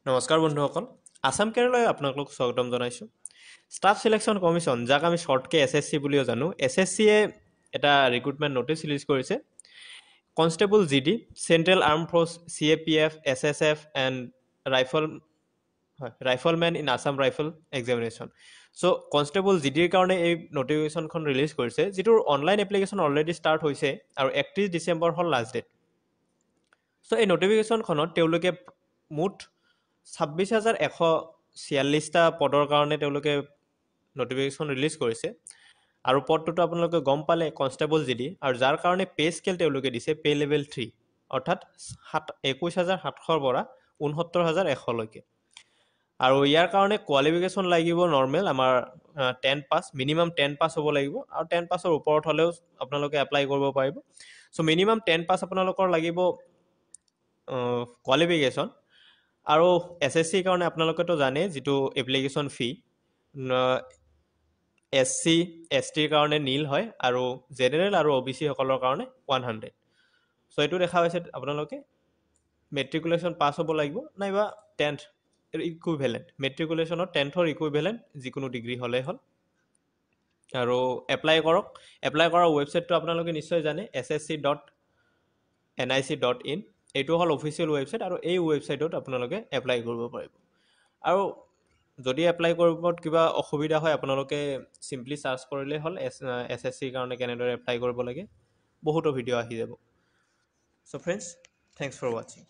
নমস্কাৰ বন্ধুসকল আসাম কেৰেলাই আপোনালোকক স্বাগতম জনাইছোঁ ষ্টাফ সিলেকশ্যন কমিশ্যন যাক আমি শৰ্টকৈ এছএছচি বুলিও জানো এছএছচিয়ে এটা ৰিক্ৰুটমেণ্ট নটিচ ৰিলিজ কৰিছে constable GD central arm force CAPF SSF and rifleman in Assam rifle examination so' constable জিডিৰ কাৰণে এই নটিফিকেশ্যনখন ৰিলিজ কৰিছে যিটোৰ অনলাইন এপ্লিকেশ্যন অলৰেডি ষ্টাৰ্ট হৈছে আৰু 31 ডিচেম্বৰ হ'ল লাষ্ট ডেট চ' এই নটিফিকেশ্যনখনত তেওঁলোকে মুঠ 26,146টা পদৰ কাৰণে তেওঁলোকে নটিফিকেশ্যন ৰিলিজ কৰিছে আৰু পদটোতো আপোনালোকে গম পালে কনষ্টেবল জিডি আৰু যাৰ কাৰণে পে স্কেল তেওঁলোকে দিছে পে লেভেল 3 অৰ্থাৎ 21,700ৰ পৰা 69,100লৈকে আৰু ইয়াৰ কাৰণে কোৱালিফিকেশ্যন লাগিব নৰ্মেল আমাৰ 10 পাছ মিনিমাম 10 পাছ হ'ব লাগিব আৰু 10 পাছৰ ওপৰত হ'লেও আপোনালোকে এপ্লাই কৰিব পাৰিব চ' মিনিমাম 10 পাছ আপোনালোকৰ লাগিব কোৱালিফিকেশ্যন আৰু এছএছচিৰ কাৰণে আপোনালোকেতো জানে যিটো এপ্লিকেশ্যন ফি এছচি এছটিৰ কাৰণে নীল হয় আৰু জেনেৰেল আৰু অ'বিচি সকলৰ কাৰণে 100 চ' এইটো দেখা হৈছে আপোনালোকে মেট্ৰিকুলেশ্যন পাছ হ'ব লাগিব নাইবা 10th ইকুইভেলেণ্ট মেট্ৰিকুলেশ্যনৰ 10thৰ ইকুইভেলেণ্ট যিকোনো ডিগ্ৰী হ'লেই হ'ল আৰু এপ্লাই কৰাৰ ৱেবছাইটটো আপোনালোকে নিশ্চয় জানে ssc.nic.in এইটো হ'ল অফিচিয়েল ৱেবছাইট আৰু এই ৱেবছাইটত আপোনালোকে এপ্লাই কৰিব পাৰিব আৰু যদি এপ্লাই কৰিব কিবা অসুবিধা হয় আপোনালোকে চিম্পলি চাৰ্চ কৰিলে হ'ল এছএছচিৰ কাৰণে কেনেদৰে এপ্লাই কৰিব লাগে বহুতো ভিডিঅ' আহি যাব চ' ফ্ৰেণ্ডছ থেংকছ ফৰ ৱাচিং